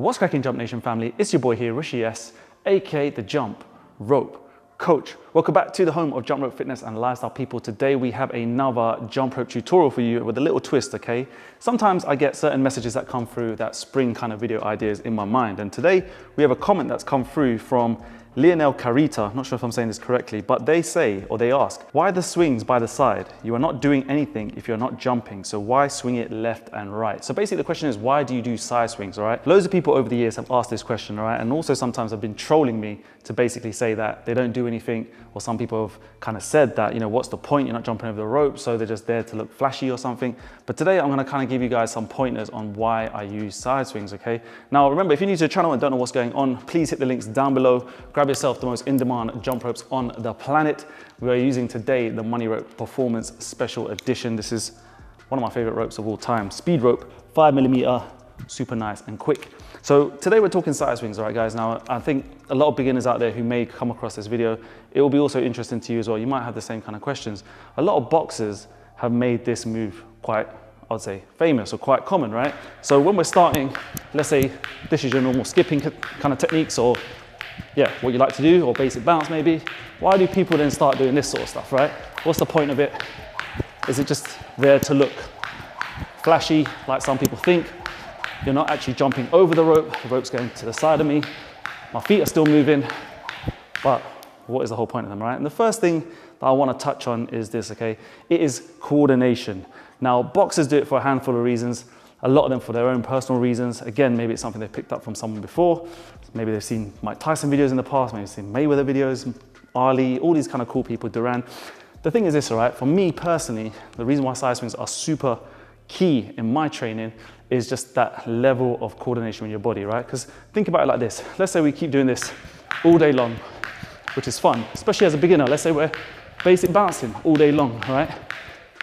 What's cracking, Jump Nation family? It's your boy here, Rishi S, aka the Jump Rope Coach. Welcome back to the home of jump rope fitness and lifestyle people. Today we have another jump rope tutorial for you with a little twist, okay? Sometimes I get certain messages that come through that spring kind of video ideas in my mind. And today we have a comment that's come through from Lionel Carita, I'm not sure if I'm saying this correctly, but they say, or they ask, why the swings by the side? You are not doing anything if you're not jumping, so why swing it left and right? So basically the question is, why do you do side swings, all right? Loads of people over the years have asked this question, all right? And also sometimes have been trolling me to basically say that they don't do anything, or some people have kind of said that, you know, what's the point? You're not jumping over the rope, so they're just there to look flashy or something. But today I'm gonna kind of give you guys some pointers on why I use side swings, okay? Now remember, if you're new to the channel and don't know what's going on, please hit the links down below. Grab yourself the most in-demand jump ropes on the planet. We are using today the Money Rope Performance Special Edition. This is one of my favorite ropes of all time. Speed rope, 5mm, super nice and quick. So today we're talking side swings, all right guys? Now I think a lot of beginners out there who may come across this video, it will be also interesting to you as well. You might have the same kind of questions. A lot of boxers have made this move quite, I'd say, famous or quite common, right? So when we're starting, let's say this is your normal skipping kind of techniques, or yeah, what you like to do, or basic bounce maybe. Why do people then start doing this sort of stuff, right? What's the point of it? Is it just there to look flashy, like some people think? You're not actually jumping over the rope's going to the side of me. My feet are still moving, but what is the whole point of them, right? And the first thing that I want to touch on is this, okay? It is coordination. Now, boxers do it for a handful of reasons. A lot of them for their own personal reasons. Again, maybe it's something they've picked up from someone before. Maybe they've seen Mike Tyson videos in the past, maybe they've seen Mayweather videos, Ali, all these kind of cool people, Duran. The thing is this, all right? For me personally, the reason why side swings are super key in my training is just that level of coordination in your body, right? Because think about it like this. Let's say we keep doing this all day long, which is fun, especially as a beginner. Let's say we're basic bouncing all day long, right?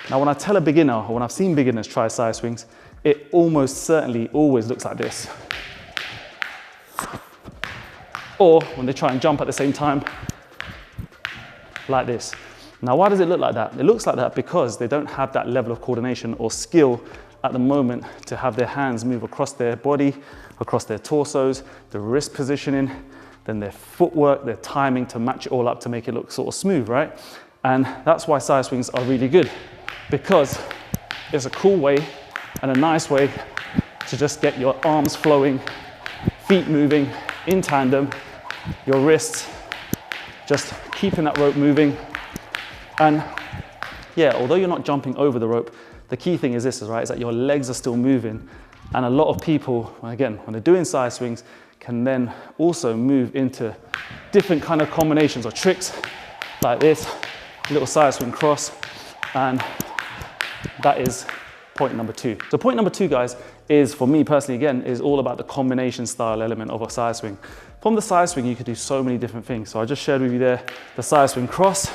Now, when I tell a beginner, or when I've seen beginners try side swings, it almost certainly always looks like this. Or when they try and jump at the same time, like this. Now, why does it look like that? It looks like that because they don't have that level of coordination or skill at the moment to have their hands move across their body, across their torsos, the wrist positioning, then their footwork, their timing to match it all up to make it look sort of smooth, right? And that's why side swings are really good, because it's a cool way and a nice way to just get your arms flowing, feet moving in tandem, your wrists just keeping that rope moving. And yeah, although you're not jumping over the rope, the key thing is this, right, is that your legs are still moving. And a lot of people, again, when they're doing side swings, can then also move into different kind of combinations or tricks like this, little side swing cross, and that is point number two. So point number two, guys, is for me personally, again, is all about the combination style element of a side swing. From the side swing, you could do so many different things. So I just shared with you there the side swing cross,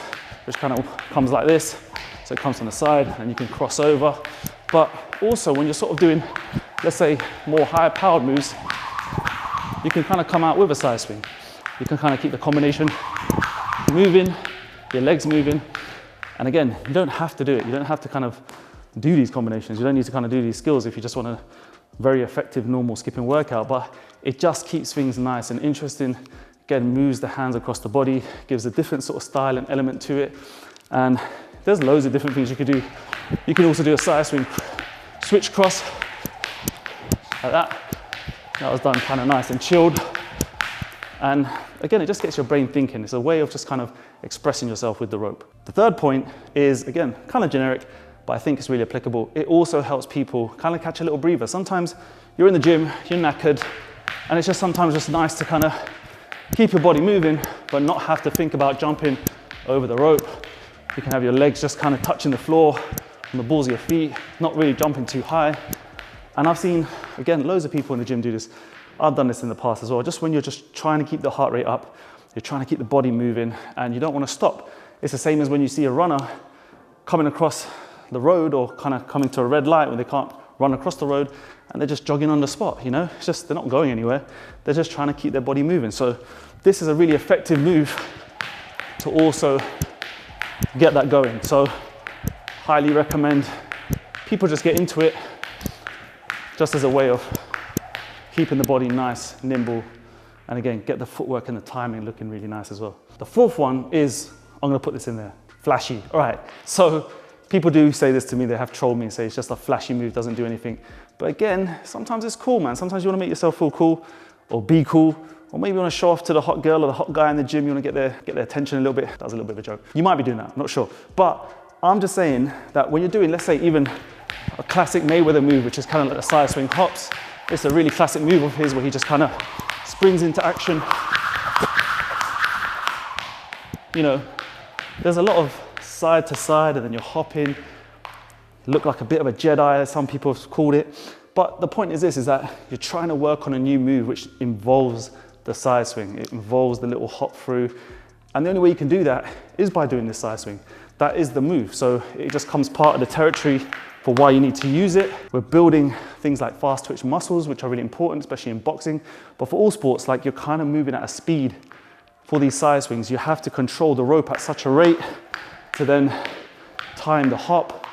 which kind of comes like this. So it comes from the side and you can cross over. But also when you're sort of doing, let's say, more higher powered moves, you can kind of come out with a side swing. You can kind of keep the combination moving, your legs moving. And again, you don't have to do it. You don't have to kind of do these combinations. You don't need to kind of do these skills if you just want a very effective normal skipping workout, but it just keeps things nice and interesting. Again, moves the hands across the body, gives a different sort of style and element to it. And there's loads of different things you could do. You can also do a side swing switch cross like that. That was done kind of nice and chilled. And again, it just gets your brain thinking. It's a way of just kind of expressing yourself with the rope. The third point is, again, kind of generic, but I think it's really applicable. It also helps people kind of catch a little breather. Sometimes you're in the gym, you're knackered, and it's just sometimes just nice to kind of keep your body moving, but not have to think about jumping over the rope. You can have your legs just kind of touching the floor on the balls of your feet, not really jumping too high. And I've seen, again, loads of people in the gym do this. I've done this in the past as well. Just when you're just trying to keep the heart rate up, you're trying to keep the body moving and you don't want to stop. It's the same as when you see a runner coming across the road or kind of coming to a red light when they can't run across the road and they're just jogging on the spot, you know? It's just, they're not going anywhere. They're just trying to keep their body moving. So this is a really effective move to also get that going. So highly recommend people just get into it just as a way of keeping the body nice, nimble, and again, get the footwork and the timing looking really nice as well. The fourth one is, I'm gonna put this in there, flashy. All right, so people do say this to me, they have trolled me and say it's just a flashy move, doesn't do anything. But again, sometimes it's cool, man. Sometimes you wanna make yourself feel cool or be cool, or maybe you wanna show off to the hot girl or the hot guy in the gym, you wanna get their attention a little bit. That was a little bit of a joke. You might be doing that, I'm not sure. But I'm just saying that when you're doing, let's say even a classic Mayweather move, which is kind of like the side swing hops, it's a really classic move of his where he just kind of springs into action. You know, there's a lot of side to side and then you're hopping. Look like a bit of a Jedi, as some people have called it. But the point is this, is that you're trying to work on a new move which involves the side swing. It involves the little hop through. And the only way you can do that is by doing this side swing. That is the move. So it just comes part of the territory for why you need to use it. We're building things like fast twitch muscles, which are really important, especially in boxing. But for all sports, like you're kind of moving at a speed for these side swings. You have to control the rope at such a rate to then time the hop.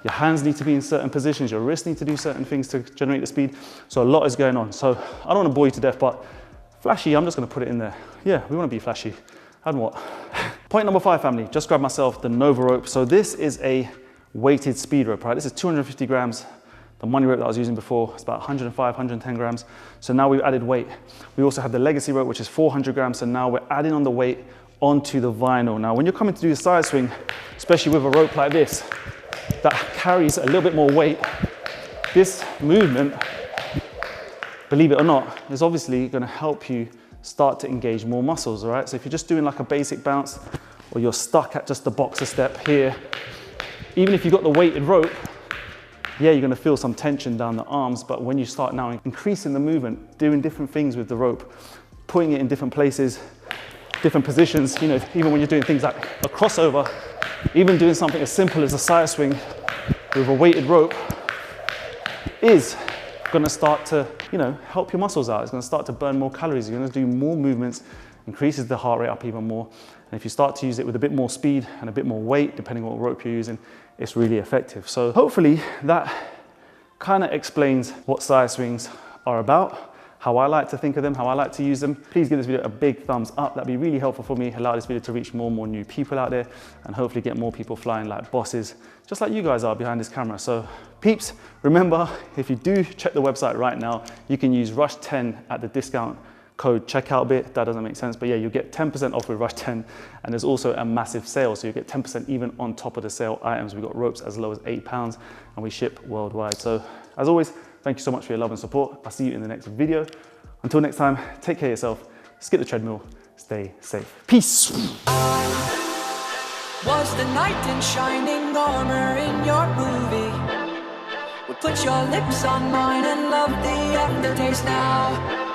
Your hands need to be in certain positions. Your wrists need to do certain things to generate the speed. So a lot is going on. So I don't want to bore you to death, but flashy, I'm just going to put it in there. Yeah, we want to be flashy. And what? Point number 5, family, just grab myself the Nova rope. So this is a weighted speed rope, right? This is 250 grams. The money rope that I was using before, it's about 105, 110 grams. So now we've added weight. We also have the legacy rope, which is 400 grams. So now we're adding on the weight onto the vinyl. Now, when you're coming to do the side swing, especially with a rope like this, that carries a little bit more weight, this movement, believe it or not, is obviously gonna help you start to engage more muscles, all right? So if you're just doing like a basic bounce, or you're stuck at just the boxer step here, even if you've got the weighted rope, yeah, you're gonna feel some tension down the arms, but when you start now increasing the movement, doing different things with the rope, putting it in different places, different positions, you know, even when you're doing things like a crossover, even doing something as simple as a side swing with a weighted rope is gonna start to, you know, help your muscles out. It's gonna start to burn more calories. You're gonna do more movements, increases the heart rate up even more. And if you start to use it with a bit more speed and a bit more weight, depending on what rope you're using, it's really effective. So hopefully that kind of explains what side swings are about, how I like to think of them, how I like to use them. Please give this video a big thumbs up. That'd be really helpful for me, allow this video to reach more and more new people out there and hopefully get more people flying like bosses, just like you guys are behind this camera. So peeps, remember, if you do check the website right now, you can use Rush10 at the discount code checkout bit. That doesn't make sense, but yeah, you'll get 10% off with Rush10, and there's also a massive sale, so you get 10% even on top of the sale items. We've got ropes as low as £8 and we ship worldwide. So as always, thank you so much for your love and support. I'll see you in the next video. Until next time, take care of yourself, skip the treadmill, stay safe. Peace. Was the knight in shining armor in your movie? Would put your lips on mine and love the aftertaste now.